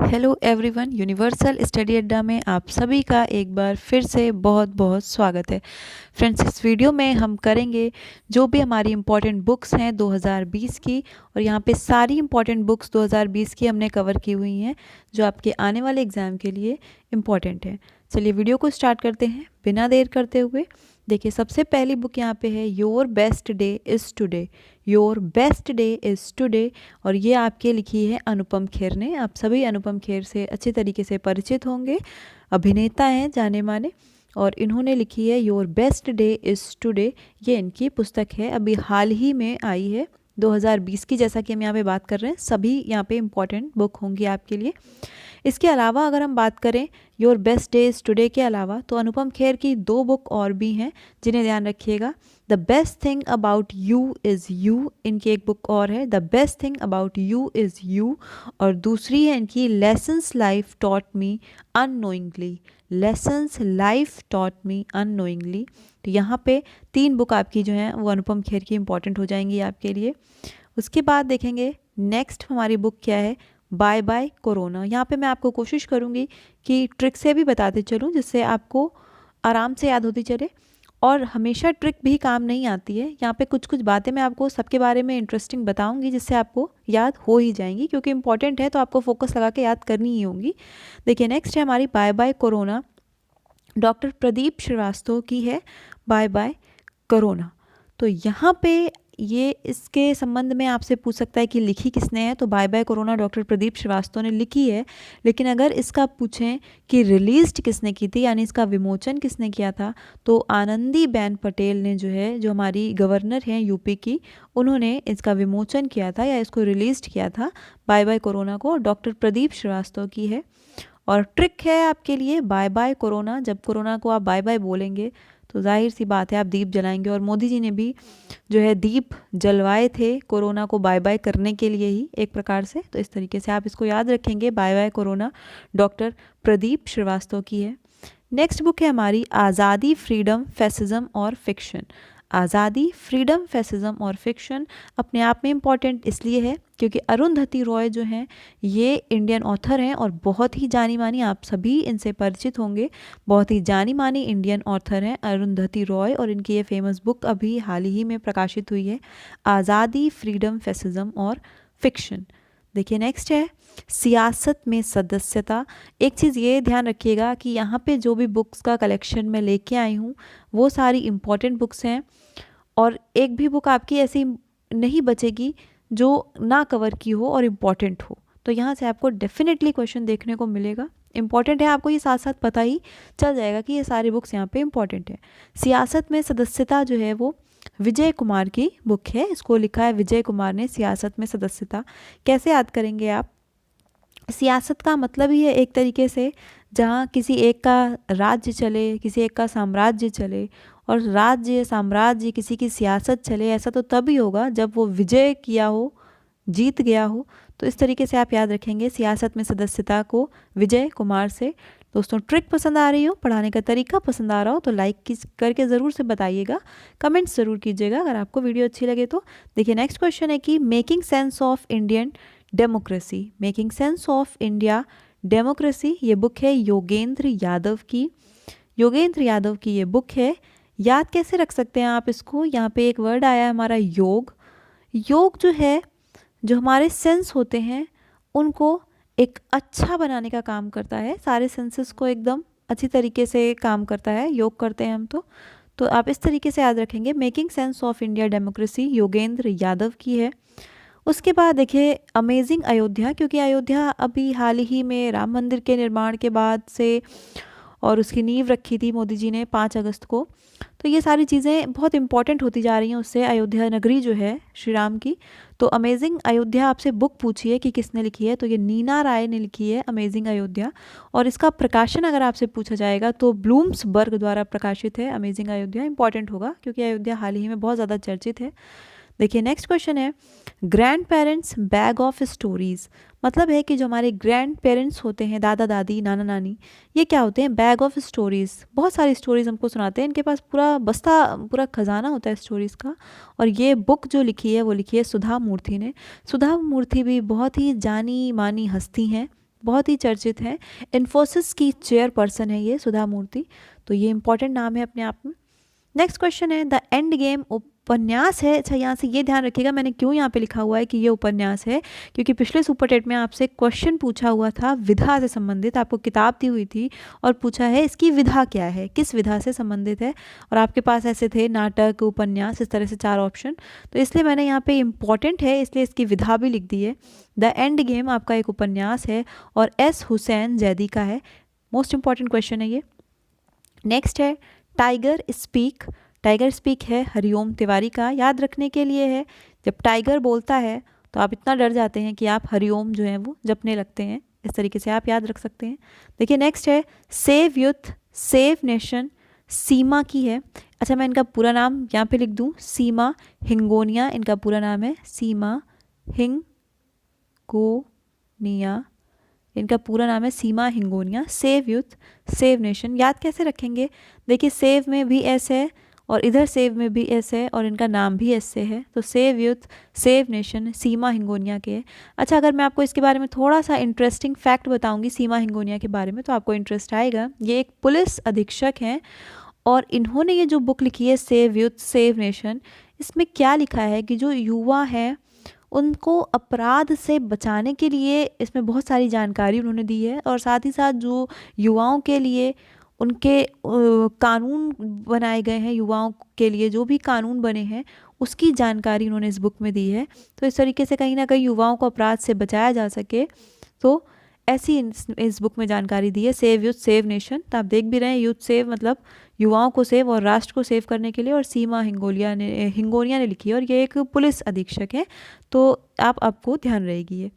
Hello everyone, universal study अड्डा में आप सभी का एक बार फिर से बहुत बहुत स्वागत है। फ्रेंड्स, इस वीडियो में हम करेंगे जो भी हमारी इम्पॉर्टेंट बुक्स हैं 2020 की, और यहाँ पे सारी इम्पॉर्टेंट बुक्स 2020 की हमने कवर की हुई हैं जो आपके आने वाले एग्ज़ाम के लिए इम्पॉर्टेंट है। चलिए वीडियो को स्टार्ट करते हैं बिना देर करते हुए। देखिए, सबसे पहली बुक यहाँ पे है your best day is today. Your best day is today, और ये आपके लिखी है अनुपम खेर ने। आप सभी अनुपम खेर से अच्छे तरीके से परिचित होंगे, अभिनेता हैं जाने माने, और इन्होंने लिखी है your best day is today. ये इनकी पुस्तक है, अभी हाल ही में आई है 2020 की। जैसा कि हम यहाँ पे बात कर रहे हैं, सभी यहाँ पे इम्पॉर्टेंट बुक होंगी आपके लिए। इसके अलावा अगर हम बात करें your best day is today के अलावा, तो अनुपम खेर की 2 बुक और भी हैं जिन्हें ध्यान रखिएगा। The best thing about you is you, इनकी एक बुक और है the best thing about you is you, और दूसरी है इनकी lessons life taught me unknowingly. Lessons life taught me unknowingly. तो यहाँ पे 3 बुक आपकी जो हैं वो अनुपम खेर की इंपॉर्टेंट हो जाएंगी आपके लिए। उसके बाद देखेंगे नेक्स्ट हमारी बुक क्या है, बाय बाय कोरोना। यहाँ पे मैं आपको कोशिश करूँगी कि ट्रिक से भी बताते चलूँ जिससे आपको आराम से याद होती चले, और हमेशा ट्रिक भी काम नहीं आती है। यहाँ पे कुछ कुछ बातें मैं आपको सबके बारे में इंटरेस्टिंग बताऊंगी जिससे आपको याद हो ही जाएंगी, क्योंकि इंपॉर्टेंट है तो आपको फोकस लगा के याद करनी ही होंगी। देखिए, नेक्स्ट है हमारी bye bye corona, doctor Pradeep Srivastava की है बाय बाय कोरोना। तो यहाँ पे ये इसके संबंध में आपसे पूछ सकता है कि लिखी किसने है, तो bye bye corona doctor Pradeep Srivastava ने लिखी है। लेकिन अगर इसका पूछें कि रिलीज्ड किसने की थी, यानी इसका विमोचन किसने किया था, तो आनंदीबेन पटेल ने जो है, जो हमारी गवर्नर हैं यूपी की, उन्होंने इसका विमोचन किया था या इसको रिलीज किया था बाय बाय कोरोना को। डॉक्टर प्रदीप श्रीवास्तव की है। और ट्रिक है आपके लिए बाय बाय कोरोना, जब कोरोना को आप बाय बाय बोलेंगे तो जाहिर सी बात है आप दीप जलाएंगे, और मोदी जी ने भी जो है दीप जलवाए थे कोरोना को बाय बाय करने के लिए ही एक प्रकार से। तो इस तरीके से आप इसको याद रखेंगे, bye bye corona doctor Pradeep Srivastava की है। नेक्स्ट बुक है हमारी आज़ादी, फ्रीडम, फैसिज्म और फिक्शन। आज़ादी, फ्रीडम, फैसिज्म और फिक्शन अपने आप में इम्पॉर्टेंट इसलिए है क्योंकि अरुंधति रॉय जो हैं ये इंडियन ऑथर हैं और बहुत ही जानी मानी, आप सभी इनसे परिचित होंगे, बहुत ही जानी मानी इंडियन ऑथर हैं अरुंधति रॉय, और इनकी ये फेमस बुक अभी हाल ही में प्रकाशित हुई है, आज़ादी, फ्रीडम, फैसिज्म और फिक्शन। देखिए, नेक्स्ट है सियासत में सदस्यता। एक चीज़ ये ध्यान रखिएगा कि यहाँ पे जो भी बुक्स का कलेक्शन मैं लेके आई हूँ वो सारी इम्पॉर्टेंट बुक्स हैं, और एक भी बुक आपकी ऐसी नहीं बचेगी जो ना कवर की हो और इम्पॉर्टेंट हो। तो यहाँ से आपको डेफिनेटली क्वेश्चन देखने को मिलेगा। इम्पॉर्टेंट है, आपको ये साथ साथ पता ही चल जाएगा कि ये सारी बुक्स यहाँ पे इम्पॉर्टेंट है। सियासत में सदस्यता जो है वो विजय कुमार की बुक है, इसको लिखा है विजय कुमार ने, सियासत में सदस्यता। कैसे याद करेंगे आप? सियासत का मतलब ही है एक तरीके से जहाँ किसी एक का राज्य चले, किसी एक का साम्राज्य चले, और राज्य साम्राज्य किसी की सियासत चले, ऐसा तो तभी होगा जब वो विजय किया हो, जीत गया हो। तो इस तरीके से आप याद रखेंगे सियासत में सदस्यता को विजय कुमार से। दोस्तों, ट्रिक पसंद आ रही हो, पढ़ाने का तरीका पसंद आ रहा हो तो लाइक करके ज़रूर से बताइएगा, कमेंट्स ज़रूर कीजिएगा अगर आपको वीडियो अच्छी लगे तो। देखिए, नेक्स्ट क्वेश्चन है कि making sense of Indian democracy. Making sense of India democracy, ये बुक है योगेंद्र यादव की। योगेंद्र यादव की ये बुक है। याद कैसे रख सकते हैं आप इसको? यहाँ पे एक वर्ड आया है हमारा योग। योग जो है, जो हमारे सेंस होते हैं उनको एक अच्छा बनाने का काम करता है, सारे सेंसेस को एकदम अच्छी तरीके से काम करता है, योग करते हैं हम तो आप इस तरीके से याद रखेंगे। Making sense of India democracy Yogendra Yadav की है। उसके बाद देखिए अमेजिंग अयोध्या, क्योंकि अयोध्या अभी हाल ही में राम मंदिर के निर्माण के बाद से, और उसकी नींव रखी थी मोदी जी ने 5 अगस्त को, तो ये सारी चीज़ें बहुत इंपॉर्टेंट होती जा रही हैं उससे, अयोध्या नगरी जो है श्री राम की। तो अमेजिंग अयोध्या आपसे बुक पूछी है कि किसने लिखी है, तो ये नीना राय ने लिखी है अमेजिंग अयोध्या, और इसका प्रकाशन अगर आपसे पूछा जाएगा तो ब्लूम्सबर्ग द्वारा प्रकाशित है अमेजिंग अयोध्या। इंपॉर्टेंट होगा क्योंकि अयोध्या हाल ही में बहुत ज़्यादा चर्चित है। देखिए, नेक्स्ट क्वेश्चन है grand parents bag of stories. मतलब है कि जो हमारे ग्रैंड पेरेंट्स होते हैं, दादा दादी, नाना नानी, ये क्या होते हैं? Bag of stories. बहुत सारी स्टोरीज़ हमको सुनाते हैं, इनके पास पूरा बस्ता, पूरा खजाना होता है स्टोरीज़ का। और ये बुक जो लिखी है वो लिखी है सुधा मूर्ति ने। सुधा मूर्ति भी बहुत ही जानी मानी हस्ती हैं बहुत ही चर्चित हैं। इन्फोसिस की चेयरपर्सन है ये सुधा मूर्ति, तो ये इंपॉर्टेंट नाम है अपने आप में। नेक्स्ट क्वेश्चन है द एंड गेम उपन्यास है। अच्छा, यहाँ से ये ध्यान रखिएगा मैंने क्यों यहाँ पे लिखा हुआ है कि ये उपन्यास है, क्योंकि पिछले सुपर टेट में आपसे क्वेश्चन पूछा हुआ था विधा से संबंधित, आपको किताब दी हुई थी और पूछा है इसकी विधा क्या है, किस विधा से संबंधित है, और आपके पास ऐसे थे नाटक, उपन्यास, इस तरह से 4 ऑप्शन। तो इसलिए मैंने यहाँ पे इम्पॉर्टेंट है इसलिए इसकी विधा भी लिख दी है। द एंड गेम आपका एक उपन्यास है और एस हुसैन जैदी का है। मोस्ट इंपॉर्टेंट क्वेश्चन है ये। नेक्स्ट है टाइगर स्पीक। टाइगर स्पीक है हरिओम तिवारी का। याद रखने के लिए है, जब टाइगर बोलता है तो आप इतना डर जाते हैं कि आप हरिओम जो है वो जपने लगते हैं। इस तरीके से आप याद रख सकते हैं। देखिए नेक्स्ट है सेव यूथ सेव नेशन, सीमा की है। अच्छा, मैं इनका पूरा नाम यहाँ पे लिख दूँ, सीमा हिंगोनिया इनका पूरा नाम है, सीमा हिंगोनिया इनका पूरा नाम है, Seema Hingonia. Save youth save nation याद कैसे रखेंगे, देखिए सेव में भी एस है और इधर सेव में भी एस है और इनका नाम भी एस से है, तो सेव यूथ सेव नेशन सीमा हिंगोनिया के है। अच्छा, अगर मैं आपको इसके बारे में थोड़ा सा इंटरेस्टिंग फैक्ट बताऊंगी सीमा हिंगोनिया के बारे में तो आपको इंटरेस्ट आएगा। ये एक पुलिस अधीक्षक हैं और इन्होंने ये जो बुक लिखी है सेव यूथ सेव नेशन, इसमें क्या लिखा है कि जो युवा हैं उनको अपराध से बचाने के लिए इसमें बहुत सारी जानकारी उन्होंने दी है, और साथ ही साथ जो युवाओं के लिए उनके कानून बनाए गए हैं, युवाओं के लिए जो भी कानून बने हैं उसकी जानकारी उन्होंने इस बुक में दी है। तो इस तरीके से कहीं ना कहीं युवाओं को अपराध से बचाया जा सके, तो ऐसी इस बुक में जानकारी दी है। सेव यूथ सेव नेशन, तो आप देख भी रहे हैं यूथ सेव मतलब युवाओं को सेव और राष्ट्र को सेव करने के लिए, और सीमा हिंगोनिया ने लिखी है और ये एक पुलिस अधीक्षक है, तो आपको ध्यान रहेगी ये।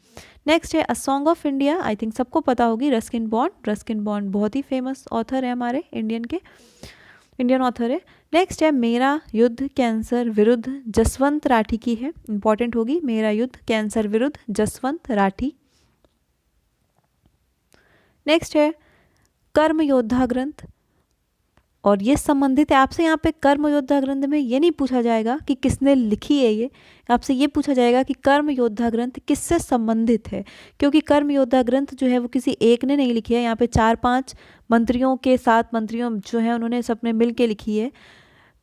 नेक्स्ट है a song of India, I think सबको पता होगी, रस्किन बॉन्ड। रस्किन बॉन्ड बहुत ही फेमस ऑथर है हमारे इंडियन ऑथर है। नेक्स्ट है मेरा युद्ध कैंसर विरुद्ध, जसवंत राठी की है, इंपॉर्टेंट होगी, मेरा युद्ध कैंसर विरुद्ध जसवंत राठी। नेक्स्ट है कर्म योद्धा ग्रंथ, और ये संबंधित है आपसे। यहाँ पे कर्म योद्धा ग्रंथ में ये नहीं पूछा जाएगा कि किसने लिखी है, ये आपसे ये पूछा जाएगा कि कर्म योद्धा ग्रंथ किससे संबंधित है, क्योंकि कर्म योद्धा ग्रंथ जो है वो किसी एक ने नहीं लिखी है, यहाँ पे 4-5 मंत्रियों के 7 मंत्रियों जो है उन्होंने सबने मिल के लिखी है।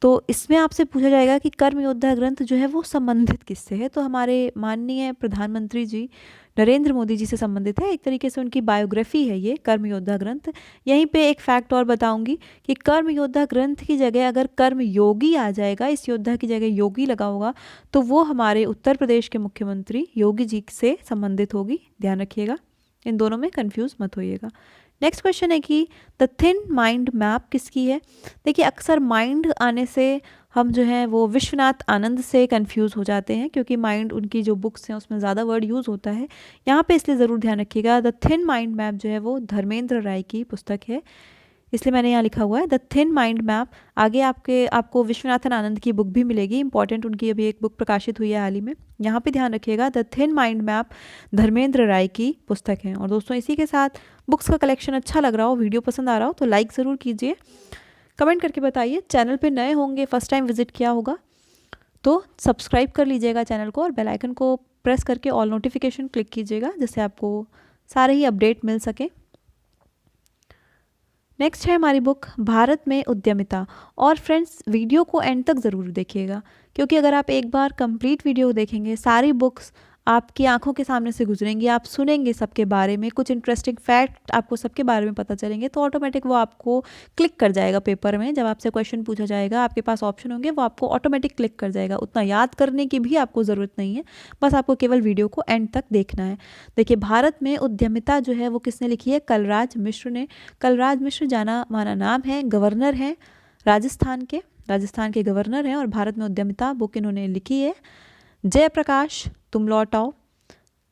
तो इसमें आपसे पूछा जाएगा कि कर्म योद्धा ग्रंथ जो है वो संबंधित किससे है, तो हमारे माननीय प्रधानमंत्री जी नरेंद्र मोदी जी से संबंधित है। एक तरीके से उनकी बायोग्राफी है ये कर्म योद्धा ग्रंथ। यहीं पे एक फैक्ट और बताऊंगी कि कर्म योद्धा ग्रंथ की जगह अगर कर्म योगी आ जाएगा, इस योद्धा की जगह योगी लगा होगा, तो वो हमारे उत्तर प्रदेश के मुख्यमंत्री योगी जी से संबंधित होगी, ध्यान रखिएगा, इन दोनों में कन्फ्यूज़ मत होइएगा। नेक्स्ट क्वेश्चन है कि द थिन माइंड मैप किसकी है। देखिए अक्सर माइंड आने से हम जो है वो विश्वनाथ आनंद से कंफ्यूज हो जाते हैं, क्योंकि माइंड उनकी जो बुक्स हैं उसमें ज़्यादा वर्ड यूज़ होता है यहाँ पे, इसलिए ज़रूर ध्यान रखिएगा। द थिन माइंड मैप जो है वो धर्मेंद्र राय की पुस्तक है, इसलिए मैंने यहाँ लिखा हुआ है द थिन माइंड मैप। आगे आपको विश्वनाथन आनंद की बुक भी मिलेगी, इंपॉर्टेंट, उनकी अभी एक बुक प्रकाशित हुई है हाल ही में, यहाँ पे ध्यान रखिएगा। The thin mind map Dharmendra Rai की पुस्तक है। और दोस्तों इसी के साथ बुक्स का कलेक्शन अच्छा लग रहा हो, वीडियो पसंद आ रहा हो तो लाइक ज़रूर कीजिए, कमेंट करके बताइए। चैनल पे नए होंगे, फर्स्ट टाइम विजिट किया होगा तो सब्सक्राइब कर लीजिएगा चैनल को और बेल आइकन को प्रेस करके ऑल नोटिफिकेशन क्लिक कीजिएगा, जिससे आपको सारे ही अपडेट मिल सके। नेक्स्ट है हमारी बुक भारत में उद्यमिता। और फ्रेंड्स वीडियो को एंड तक ज़रूर देखिएगा, क्योंकि अगर आप एक बार कंप्लीट वीडियो देखेंगे, सारी बुक्स आपकी आंखों के सामने से गुजरेंगी, आप सुनेंगे सबके बारे में, कुछ इंटरेस्टिंग फैक्ट आपको सबके बारे में पता चलेंगे, तो ऑटोमेटिक वो आपको क्लिक कर जाएगा पेपर में। जब आपसे क्वेश्चन पूछा जाएगा, आपके पास ऑप्शन होंगे, वो आपको ऑटोमेटिक क्लिक कर जाएगा। उतना याद करने की भी आपको ज़रूरत नहीं है, बस आपको केवल वीडियो को एंड तक देखना है। देखिए भारत में उद्यमिता जो है वो किसने लिखी है, कलराज मिश्र ने। कलराज मिश्र जाना माना नाम है, गवर्नर हैं राजस्थान के गवर्नर हैं, और भारत में उद्यमिता बुक इन्होंने लिखी है। जयप्रकाश तुम लौट आओ,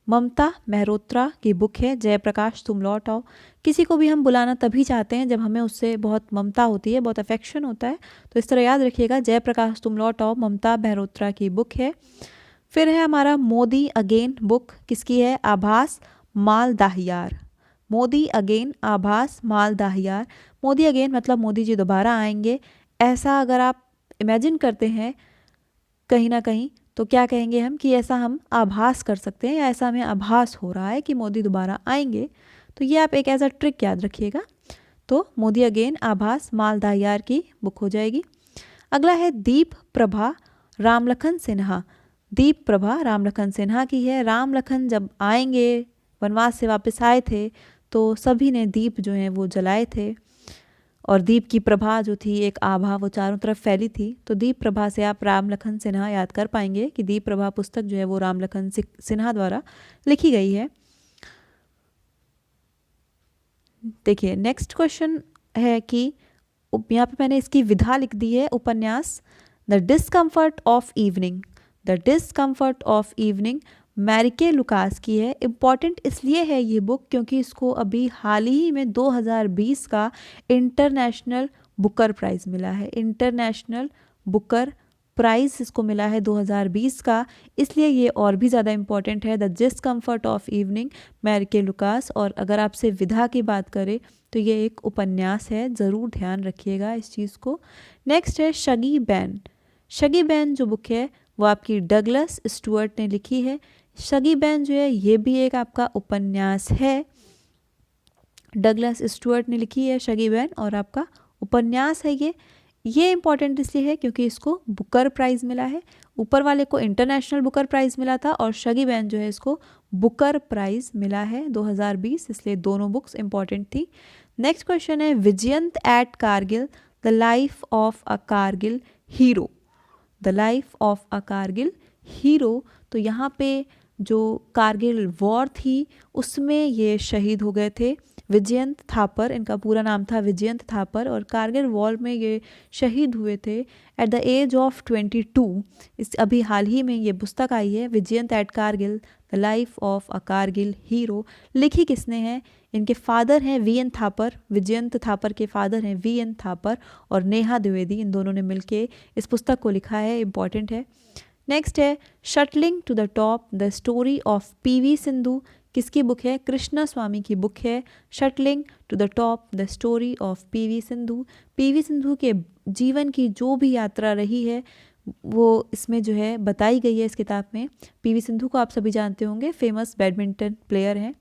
ममता मेहरोत्रा की बुक है जयप्रकाश तुम लौट आओ। किसी को भी हम बुलाना तभी चाहते हैं जब हमें उससे बहुत ममता होती है, बहुत अफेक्शन होता है, तो इस तरह याद रखिएगा, जयप्रकाश तुम लौट आओ ममता मेहरोत्रा की बुक है। फिर है हमारा मोदी अगेन बुक, किसकी है, आभास मालदाहियार। मोदी अगेन आभास मालदाहियार। मोदी अगेन मतलब मोदी जी दोबारा आएंगे, ऐसा अगर आप इमेजिन करते हैं कहीं ना कहीं, तो क्या कहेंगे हम कि ऐसा हम आभास कर सकते हैं, या ऐसा हमें आभास हो रहा है कि मोदी दोबारा आएंगे, तो ये आप एक एज अ ट्रिक याद रखिएगा। तो मोदी अगेन आभास मालदायार की बुक हो जाएगी। अगला है दीप प्रभा रामलखन सिन्हा। दीप प्रभा रामलखन सिन्हा की है। रामलखन जब आएंगे, वनवास से वापस आए थे, तो सभी ने दीप जो हैं वो जलाए थे, और दीप की प्रभा जो थी, एक आभा, वो चारों तरफ फैली थी। तो दीप प्रभा से आप रामलखन सिन्हा याद कर पाएंगे कि दीप प्रभा पुस्तक जो है वो रामलखन सिन्हा द्वारा लिखी गई है। देखिए नेक्स्ट क्वेश्चन है कि यहाँ पे मैंने इसकी विधा लिख दी है, उपन्यास the discomfort of evening. The discomfort of evening Marieke Lucas की है। इम्पॉर्टेंट इसलिए है ये बुक क्योंकि इसको अभी हाल ही में 2020 का इंटरनेशनल बुकर प्राइज़ मिला है। इंटरनेशनल बुकर प्राइज़ इसको मिला है 2020 का, इसलिए ये और भी ज़्यादा इम्पॉर्टेंट है। The discomfort of evening Marieke Lucas. और अगर आपसे विधा की बात करें तो ये एक उपन्यास है, ज़रूर ध्यान रखिएगा इस चीज़ को। नेक्स्ट है शगी बैन। शगी बैन जो बुक है वो आपकी डगलस स्टुअर्ट ने लिखी है। शगी बैन जो है ये भी एक आपका उपन्यास है, डगलस स्टुअर्ट ने लिखी है शगी बैन, और आपका उपन्यास है ये इंपॉर्टेंट इसलिए है क्योंकि इसको बुकर प्राइज़ मिला है। ऊपर वाले को इंटरनेशनल बुकर प्राइज़ मिला था और शगी बैन जो है इसको बुकर प्राइज़ मिला है 2020, इसलिए दोनों बुक्स इंपॉर्टेंट थी। नेक्स्ट क्वेश्चन है Vijyant at Kargil the life of a Kargil hero. The life of a Kargil hero, तो यहाँ पे जो कारगिल वॉर थी उसमें ये शहीद हो गए थे। विजयंत थापर, इनका पूरा नाम था विजयंत थापर, और कारगिल वॉर में ये शहीद हुए थे एट द एज ऑफ 22। इस अभी हाल ही में ये पुस्तक आई है, Vijyant at Kargil the life of a Kargil hero. लिखी किसने है? इनके फादर हैं वी एन थापर, विजयंत थापर के फादर हैं वी एन थापर और नेहा द्विवेदी, इन दोनों ने मिलके इस पुस्तक को लिखा है, इंपॉर्टेंट है। नेक्स्ट है shuttling to the top the story of PV Sindhu. किसकी बुक है? कृष्णा स्वामी की बुक है shuttling to the top the story of PV Sindhu. PV Sindhu के जीवन की जो भी यात्रा रही है वो इसमें जो है बताई गई है इस किताब में। पीवी सिंधु को आप सभी जानते होंगे, फेमस बैडमिंटन प्लेयर हैं।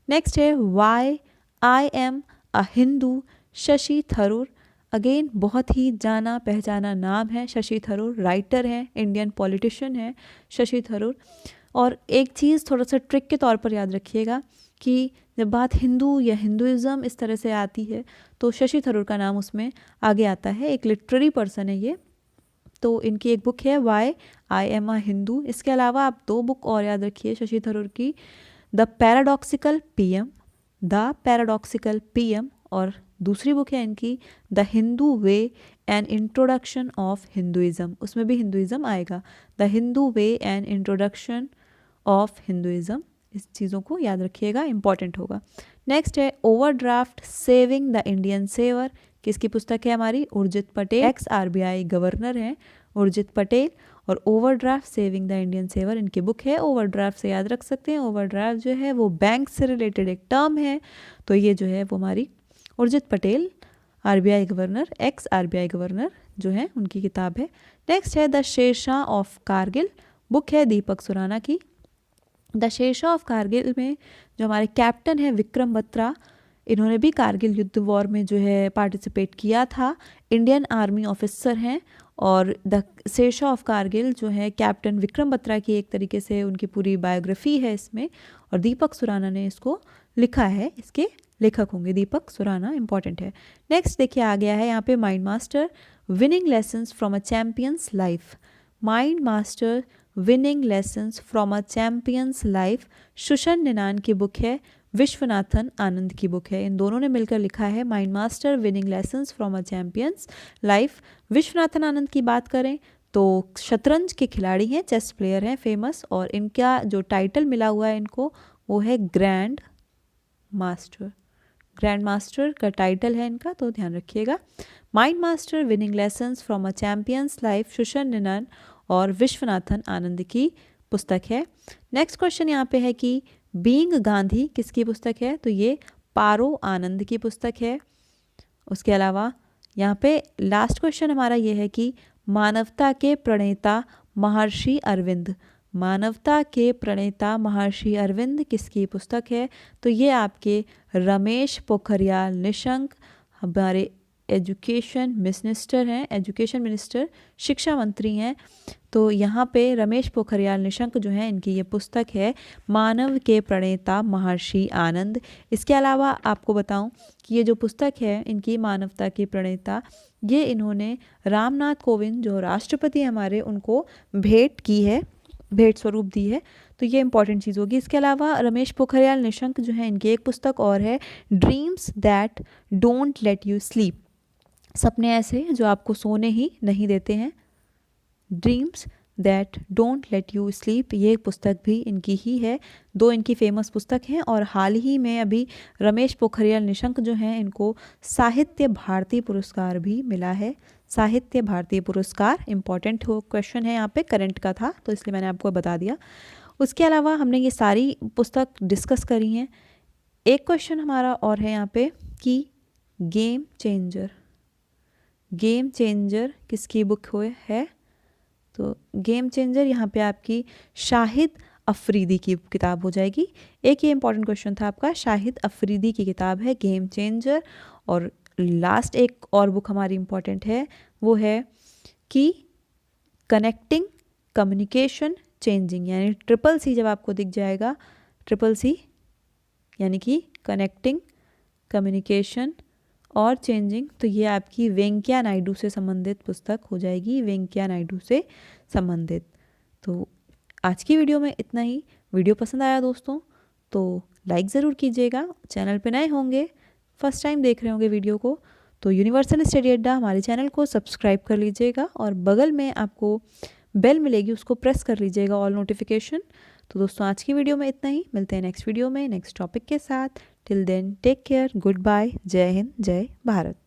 नेक्स्ट है why I am a Hindu, Shashi Tharoor. Again बहुत ही जाना पहचाना नाम है शशि थरूर, राइटर हैं, इंडियन पॉलिटिशियन हैं शशि थरूर। और एक चीज़ थोड़ा सा ट्रिक के तौर पर याद रखिएगा कि जब बात हिंदू या हिंदुइज़्म इस तरह से आती है तो शशि थरूर का नाम उसमें आगे आता है, एक लिटरेरी पर्सन है ये। तो इनकी एक बुक है why I am a Hindu. इसके अलावा आप दो बुक और याद रखिए शशि थरूर की, the paradoxical PM, the paradoxical PM, और दूसरी बुक है इनकी the Hindu way an introduction of Hinduism, उसमें भी हिंदुइज़्म आएगा, the Hindu way an introduction of Hinduism. इस चीज़ों को याद रखिएगा, इंपॉर्टेंट होगा। नेक्स्ट है overdraft saving the Indian saver. किसकी पुस्तक है? हमारी Urjit Patel, ex RBI governor हैं उर्जित पटेल, और overdraft saving the Indian saver इनकी बुक है। ओवरड्राफ्ट से याद रख सकते हैं, ओवरड्राफ्ट जो है वो बैंक से रिलेटेड एक टर्म है, तो ये जो है वो हमारी Urjit Patel RBI governor, ex RBI governor जो है उनकी किताब है। नेक्स्ट है the Shershah of Kargil, book है दीपक सुराना की। द शेरशाह ऑफ कारगिल में जो हमारे कैप्टन है विक्रम बत्रा, इन्होंने भी कारगिल युद्ध वॉर में जो है पार्टिसिपेट किया था, इंडियन आर्मी ऑफिसर हैं। और द शेरशाह ऑफ कारगिल जो है कैप्टन विक्रम बत्रा की एक तरीके से उनकी पूरी बायोग्राफी है इसमें, और दीपक सुराना ने इसको लिखा है, इसके लेखक होंगे दीपक सुराना, इंपॉर्टेंट है। नेक्स्ट देखिए आ गया है यहाँ पे mind master winning lessons from a champion's life. Mind master winning lessons from a champion's life Susan Ninan की बुक है, विश्वनाथन आनंद की बुक है, इन दोनों ने मिलकर लिखा है mind master winning lessons from a champion's life. Viswanathan Anand की बात करें तो शतरंज के खिलाड़ी हैं, चेस प्लेयर हैं फेमस, और इनका जो टाइटल मिला हुआ है इनको वो है ग्रैंड मास्टर। ग्रैंड मास्टर का टाइटल है इनका, तो ध्यान रखिएगा। Mind master winning lessons from a champion's life Susan Ninan और विश्वनाथन आनंद की पुस्तक है। नेक्स्ट क्वेश्चन यहाँ पे है कि बीइंग गांधी किसकी पुस्तक है? तो ये पारो आनंद की पुस्तक है। उसके अलावा यहाँ पे लास्ट क्वेश्चन हमारा ये है कि मानवता के प्रणेता महर्षि अरविंद। मानवता के प्रणेता महर्षि अरविंद किसकी पुस्तक है? तो ये आपके रमेश पोखरियाल निशंक, हमारे एजुकेशन मिनिस्टर, शिक्षा मंत्री हैं। तो यहाँ पे रमेश पोखरियाल निशंक जो हैं, इनकी ये पुस्तक है मानव के प्रणेता महर्षि आनंद। इसके अलावा आपको बताऊं कि ये जो पुस्तक है इनकी मानवता के प्रणेता, ये इन्होंने रामनाथ कोविंद जो राष्ट्रपति हमारे, उनको भेंट स्वरूप दी है। तो ये इंपॉर्टेंट चीज़ होगी। इसके अलावा रमेश पोखरियाल निशंक जो है, इनकी एक पुस्तक और है dreams that don't let you sleep, सपने ऐसे जो आपको सोने ही नहीं देते हैं, dreams that don't let you sleep, ये पुस्तक भी इनकी ही है। 2 इनकी फेमस पुस्तक हैं। और हाल ही में अभी रमेश पोखरियाल निशंक जो हैं, इनको साहित्य भारती पुरस्कार भी मिला है। साहित्य भारती पुरस्कार इंपॉर्टेंट क्वेश्चन है, यहाँ पे करंट का था तो इसलिए मैंने आपको बता दिया। उसके अलावा हमने ये सारी पुस्तक डिस्कस करी हैं। एक क्वेश्चन हमारा और है यहाँ पे कि गेम चेंजर किसकी बुक है? तो गेम चेंजर यहाँ पे आपकी शाहिद अफरीदी की किताब हो जाएगी। एक ये इंपॉर्टेंट क्वेश्चन था आपका, शाहिद अफरीदी की किताब है गेम चेंजर। और लास्ट एक और बुक हमारी इंपॉर्टेंट है, वो है कि कनेक्टिंग कम्युनिकेशन चेंजिंग, यानी CCC जब आपको दिख जाएगा, CCC यानी कि कनेक्टिंग कम्युनिकेशन और चेंजिंग, तो ये आपकी वेंकैया नायडू से संबंधित पुस्तक हो जाएगी, वेंकैया नायडू से संबंधित। तो आज की वीडियो में इतना ही। वीडियो पसंद आया दोस्तों तो लाइक ज़रूर कीजिएगा। चैनल पे नए होंगे, फर्स्ट टाइम देख रहे होंगे वीडियो को, तो यूनिवर्सल स्टडी अड्डा हमारे चैनल को सब्सक्राइब कर लीजिएगा और बगल में आपको बेल मिलेगी, उसको प्रेस कर लीजिएगा, ऑल नोटिफिकेशन। तो दोस्तों आज की वीडियो में इतना ही। मिलते हैं नेक्स्ट वीडियो में नेक्स्ट टॉपिक के साथ। Till then take care, good bye, जय हिंद, जय भारत।